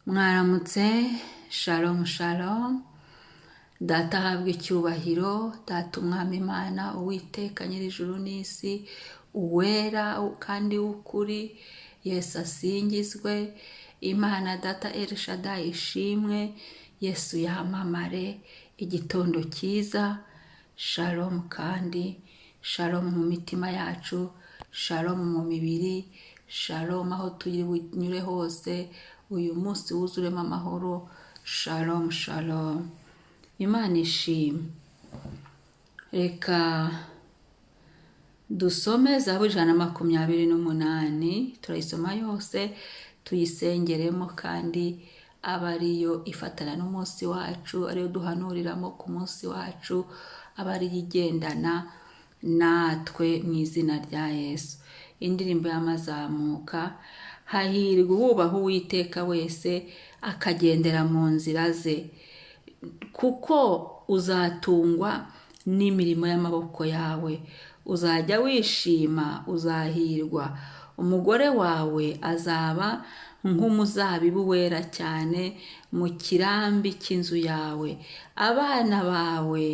Mwaramutse, shalom shalom, data ahabwa icyubahiro, data umwami Imana, uwiteka nyir'ijuru n'isi, uwera kandi w'ukuri, Yesu asingizwe, Imana data El Shaddai ishimwe, Yesu yamamare, igitondo cyiza, shalom kandi, shalom mu mitima yacu, shalom mu mibiri, shalom aho turi bunyure hose, uyu munsi wuzuremo amahoro, shalom shalom. Imana ishimwe. Reka dusome Zaburi 128, turayisoma yose, tuyisengeremo kandi aba ariyo ifatana n'umunsi wacu, ariyo duhanuriramo ku munsi wacu, aba ariyo igendana natwe mu izina rya Yesu. Indirimbo y'amazamuka. Hahirwa uwubaha Uwiteka wese akagendera mu nzira ze, kuko uzatungwa n'imirimo y'amaboko yawe, uzajya wishima, uzahirwa. Umugore wawe azaba nk'umuzabibu wera cyane mu kirambi cy'inzu yawe, abana bawe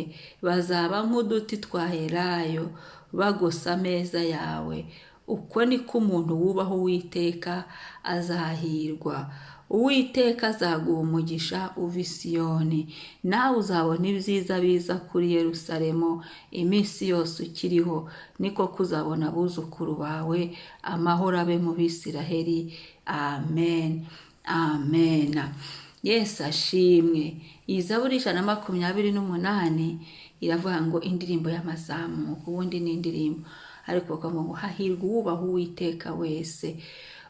bazaba nk'uduti twa elayo bagosa ameza yawe. Uko niko umuntu wubaha Uwiteka azahirwa. Uwiteka azaguha umugisha uva i Siyoni, nawe uzabona ibyiza biza kuri Yerusalemu iminsi yose ukiriho, niko kuzabona abuzukuru bawe, amahoro abe mu Bisiraheli. Amen amen. Yesu ashimwe. Iyi Zaburi 128 iravuga ngo indirimbo y'amazamuka. Ubundi ni indirimbo, ariko bakavuga ngo hahirwa uwubaha Uwiteka wese.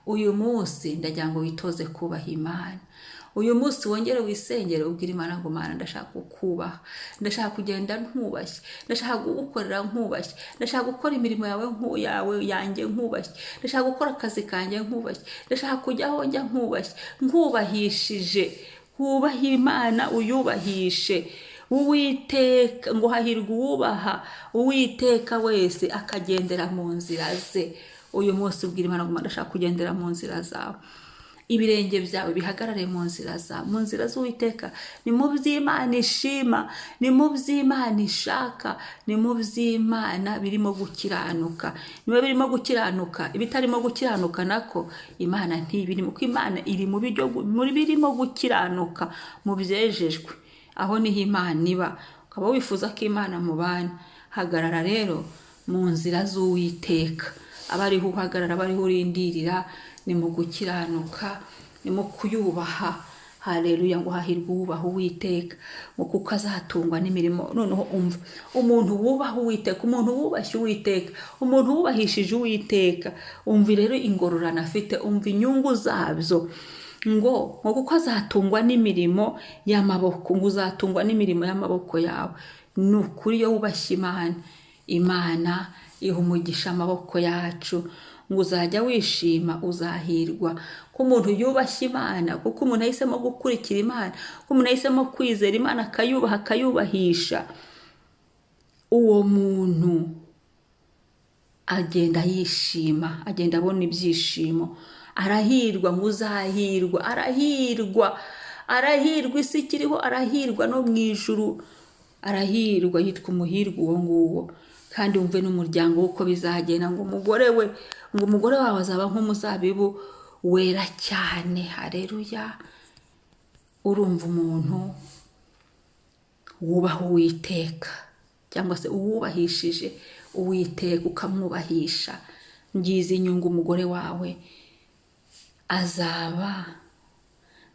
Uyu munsi ndagira ngo witoze kubaha Imana. Uyu munsi wongere wisengere, ubwira Imana ngo Mana ndashaka kukubaha, ndashaka kugenda nkubashye, ndashaka gukorera nkubashye, ndashaka gukora imirimo yawe yanjye nkubashye, ndashaka gukora akazi kanjye nkubashye, ndashaka kujya aho njya nkubashye, nkubahishije. Wubaha Imana uyubahishe. Uwiteka ngo hahirwa uwubaha Uwiteka wese akagendera mu nzira ze. Uyu munsi ubwira Imana ngo ndashaka kugendera mu nzira zawe, ibirenge byawe bihagarare mu nzira zawe, mu nzira z'Uwiteka. Ni mu by'Imana ishima, ni mu by'Imana ishaka, ni mu by'Imana birimo gukiranuka. Niba birimo gukiranuka, ibitarimo gukiranuka nako Imana ntibirimo, kuko Imana iri mu birimo gukiranuka, mu byejejwe. Aho niho Imana iba. Ukaba wifuza ko Imana mubana, hagarara rero mu nzira z'Uwiteka. Abariho uhagarara, abariho urindirira, ni mu gukiranuka, ni mu kuyubaha. Haleluya. Ngo hahirwa uwubaha Uwiteka, ngo kuko azatungwa n'imirimo. Noneho umva, umuntu wubaha Uwiteka, umuntu wubashye Uwiteka, umuntu wubahishije Uwiteka, umva rero ingororano afite, umva inyungu zabyo. Ngo kuko azatungwa n'imirimo y'amaboko, ngo uzatungwa n'imirimo y'amaboko yawe. Ni ukuri iyo wubashye Imana, Imana iha umugisha amaboko yacu. Ngo uzajya wishima, uzahirwa. Ko umuntu yubashye Imana, kuko umuntu ahisemo gukurikira Imana, ko umuntu ahisemo kwizera Imana, akayubaha, akayubahisha, uwo muntu agenda yishima, agenda abona ibyishimo. Arahirwa, ngo uzahirwa, arahirwa, arahirwa. Isi ikiriho arahirwa, no mu ijuru arahirwa, yitwa umuhirwa uwo nguwo. Kandi wumve n'umuryango uko bizagenda, ngo umugore wawe azaba nk'umuzabibu wera cyane. Haleluya. Urumva umuntu wubaha Uwiteka, cyangwa se uwubahishije Uwiteka ukamwubahisha, ngize inyungu. Umugore wawe azaba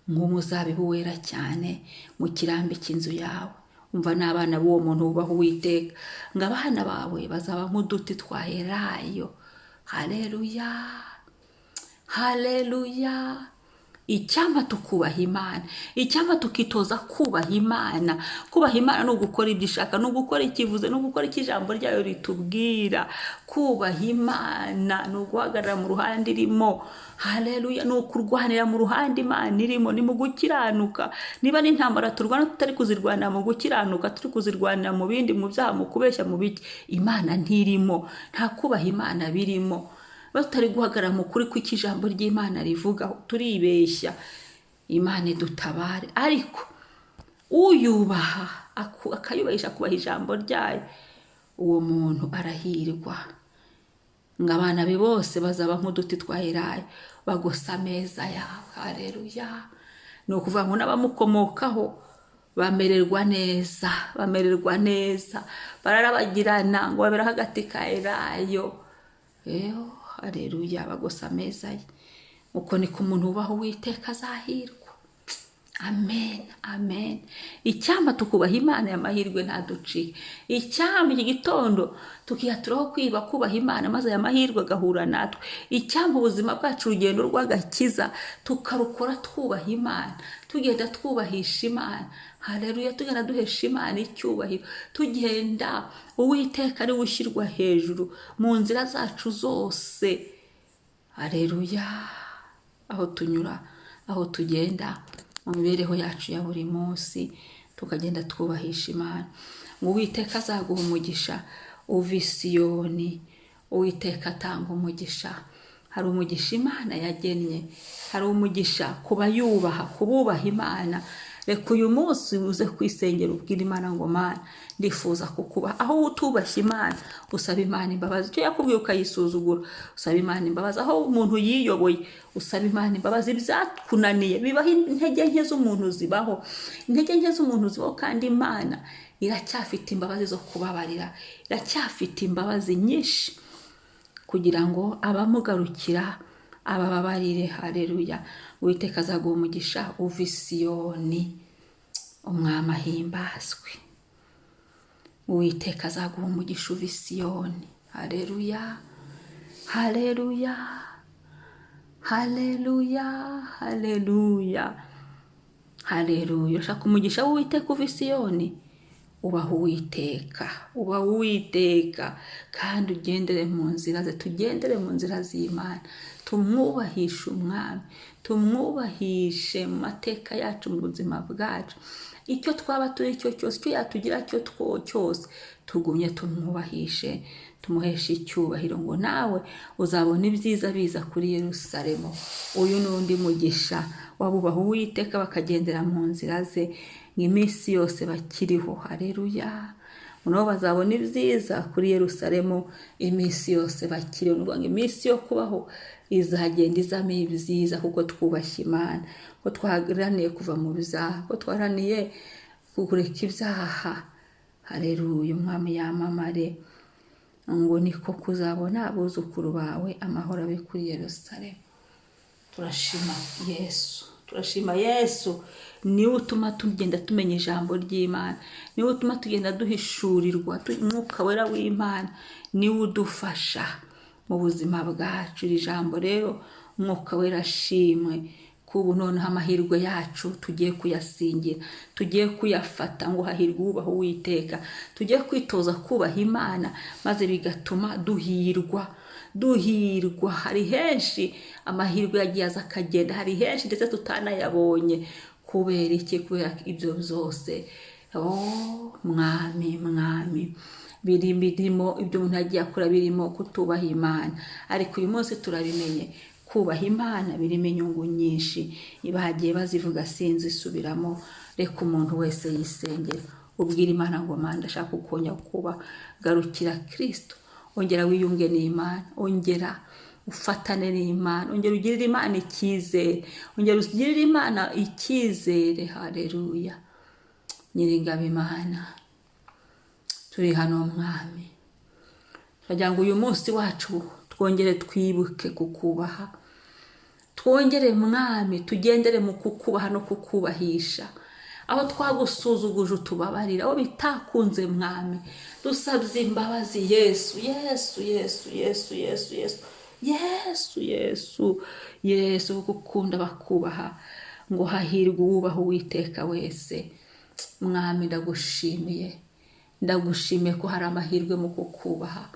nk'umuzabibu wera cyane mu kirambi cy'inzu yawe. Umva n'abana b'uwo muntu wubaha Uwiteka, ngo abana bawe bazaba nk'uduti twa elayo. Haleluya haleluya. Icyampa tukubaha Imana, icyampa tukitoza kubaha Imana. Kubaha Imana ni ugukora ibyo ishaka, ni ugukora ikivuze, ni ugukora icyo ijambo ryayo ritubwira. Kubaha Imana ni uguhagarara mu ruhande irimo. Haleluya. Ni ukurwanira mu ruhande Imana irimo, ni mu gukiranuka. Niba n'intambara turwana tutari kuzirwanira mu gukiranuka, turi kuzirwanira mu bindi, mu byaha, mu kubeshya, mu biki, Imana ntirimo. Nta kubaha Imana birimo. Batari guhagarara mu kuri kw'ijambo ry'Imana rivuga, turibeshya. Imana idutabare. Ariko uyubaha akayubahisha kubaha ijambo ryayo, uwo muntu arahirwa. ngo abana be bose bazaba nk'uduti twa elayo bagosa ameza yawe. Haleluya. ni ukuvuga ngo n'abamukomokaho bamererwa neza, bararabagirana ngo babera hagati ka elayo. Haleluya. bagosa ameza ye. uko niko umuntu ubaho Uwiteka azahirwa. Amen, amen. Icyampa tukubaha Imana y'amahirwe ntaducike. Icyampa iki gitondo tukiyaturaho kwiba kubaha Imana maze aya mahirwe agahura natwe. Icyampa ubuzima bwacu urugendo rw'agakiza tukarukora twubaha Imana, tugenda twubahisha Imana. Haleluya. tugenda duhesha Imana icyubahiro, tugenda Uwiteka ari we ushyirwa hejuru mu nzira zacu zose. Haleluya. aho tunyura, aho tugenda, mu mibereho yacu ya buri munsi tukagenda twubahisha Imana. ngo Uwiteka azaguha umugisha uva i Siyoni. Uwiteka atanga umugisha. hari umugisha Imana yagennye, hari umugisha kuba yubaha, kububaha Imana. reka uyu munsi uze kwisengera ubwira Imana ngo Mana ndifuza kukubaha. aho utubashye Imana usaba Imana imbabazi. icyo yakubwiye ukayisuzugura usaba Imana imbabazi. aho umuntu yiyoboye usaba Imana imbabazi. ibyakunaniye bibaho. intege nke z'umuntu zibaho, kandi Imana iracyafite imbabazi zo kubabarira, iracyafite imbabazi nyinshi kugira ngo abamugarukira abababarire. Haleluya. Uwiteka azaguha umugisha uva i Siyoni. umwami ahimbazwe. Uwiteka azaguha umugisha uva i Siyoni. Haleluya, haleluya, haleluya, haleluya, haleluya. ushaka umugisha w'Uwiteka uva i Siyoni? ubaho Uwiteka, kandi ugendere mu nzira ze. tugendere mu nzira z'Imana, tumwubahishe umwami, tumwubahishe mu mateka yacu, mu buzima bwacu. icyo twaba turi cyo cyose, icyo yatugira cyo cyose, tugumye tumwubahishe, tumuheshe icyubahiro. ngo nawe uzabona ibyiza biza kuri Yerusalemu. uyu n'undi mugisha wabubaha Uwiteka bakagendera mu nzira ze iminsi yose bakiriho. Haleluya. nabo bazabona ibyiza kuri Yerusalemu iminsi yose bakiriho. ngo iminsi yo kubaho izagenda izamo ibyiza, kuko twubashye Imana, ko twaharaniye kuva mu byaha, ko twaharaniye kureka ibyaha. Haleluya. umwami yamamare. ngo niko kuzabona abuzukuru bawe amahoro abe kuri Yerusalemu. turashima Yesu. niwe utuma tugenda tumenya ijambo ry'Imana, niwe utuma tugenda duhishurirwa umwuka wera w'Imana, niwe udufasha mu buzima bwacu. iri jambo rero umwuka wera ashimwe. kubu noneho amahirwe yacu tugiye kuyasingira, tugiye kuyafata. ngo hahirwe uwubaha Uwiteka. tugiye kwitoza kubaha Imana, maze bigatuma duhirwa. hari henshi amahirwe yagiye aza akagenda, hari henshi ndetse tutanayabonye. kubera iki? kubera ibyo byose mwami birimo ibyo umuntu yagiye akora, birimo kutubaha Imana. ariko uyu munsi turabimenye, kubaha Imana birimo inyungu nyinshi. bagiye bazivuga sinzisubiramo. reka umuntu wese yisengera, ubwira Imana ngo Mana ndashaka kukonya kuba. garukira Kristo, ongera wiyunge n'Imana, ongera ufatane n'Imana, ongera ugirire Imana icyizere. Haleluya. Nyiringabo Imana, turi hano mwami, turagira ngo uyu munsi wacu twongere twibuke kukubaha. twongere mwami tugendere mu kukubaha no kukubahisha. aho twagusuzuguje utubabarira, aho bitakunze mwami dusabye imbabazi. Yesu gukunda bakubaha. ngo hahirwe uwubaha Uwiteka wese. mwami ndagushimiye ko hari amahirwe mu kukubaha,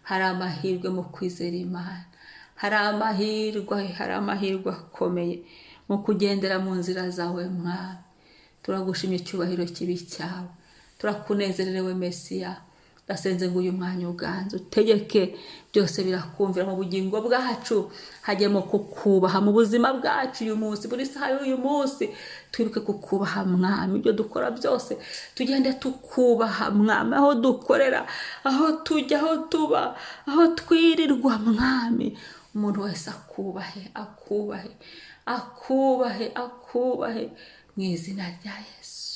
hari amahirwe mu kwizera Imana, hari amahirwe akomeye mu kugendera mu nzira zawe mwami. turagushimye, icyubahiro kibi cyawe. turakunezerewe Mesiya, ndasenze ngo uyu mwanya uganze utegeke byose birakumvira mu bugingo bwacu, hajyemo kukubaha mu buzima bwacu uyu munsi, buri saha y'uyu munsi twibuke kukubaha mwami, ibyo dukora byose tugende tukubaha mwami, aho dukorera, aho tujya, aho tuba, aho twirirwa mwami, umuntu wese akubahe, akubahe, akubahe, akubahe mu izina rya Yesu.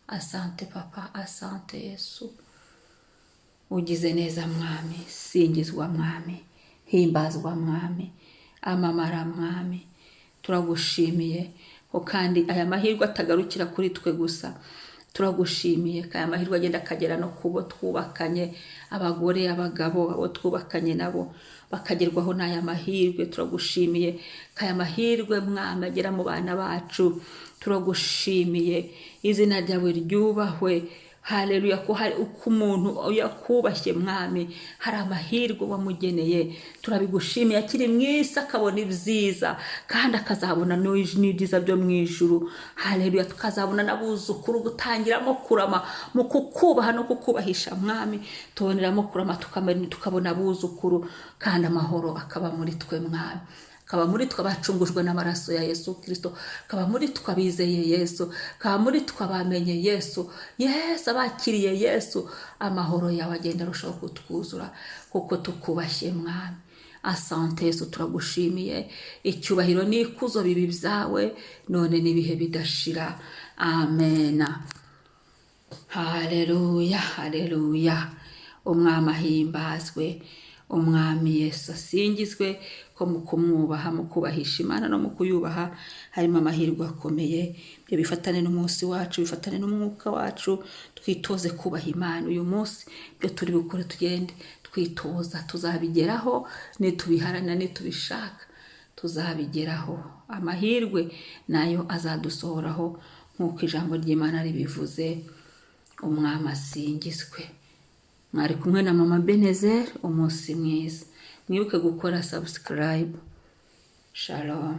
Asante papa, asante Yesu, ugize neza mwami, singizwa mwami, himbazwa mwami, amamara mwami, turagushimiye ko kandi aya mahirwe atagarukira kuri twe gusa, turagushimiye ko aya mahirwe agenda akagera no kubo twubakanye, abagore, abagabo, abo twubakanye nabo bakagerwaho n'aya mahirwe. Turagushimiye ko aya mahirwe mwami agera mu bana bacu, turagushimiye, izina ryawe ryubahwe. Haleluya, ko hari uko umuntu yakubashye mwami hari amahirwe wamugeneye, turabigushimiye. Akiri mwisi akabona ibyiza kandi akazabona n'ibyiza byo mu ijuru. Haleluya, tukazabona n'abuzukuru gutangiramo kurama mu kukubaha no kukubahisha mwami, tuboneramo kurama tukabona abuzukuru, kandi amahoro akaba muri twe mwami, kaba muri twe abacungujwe n'amaraso ya Yesu Kristo, kaba muri twe abizeye Yesu, kaba muri twe abamenye Yesu, Yesu abakiriye Yesu, amahoro yawe agenda arushaho kutwuzura kuko tukubashye mwami. Asante Yesu, turagushimiye, icyubahiro n'ikuzo bibi byawe none n'ibihe bidashira. Amena. Haleluya, haleluya. Umwami ahimbazwe, umwami Yesu asingizwe, ko mu kumwubaha, mu kubahisha Imana no mu kuyubaha harimo amahirwe akomeye. Ibyo bifatane n'umunsi wacu, bifatane n'umwuka wacu, twitoze kubaha Imana uyu munsi. Ibyo turi bukore tugende twitoza, tuzabigeraho nitubiharana, nitubishaka tuzabigeraho. Amahirwe nayo azadusohoraho nk'uko ijambo ry'Imana ribivuze. Umwami asingizwe. Mwari kumwe na Mama Ebenezer, umunsi mwiza. Mwibuke gukora subscribe. Shalom.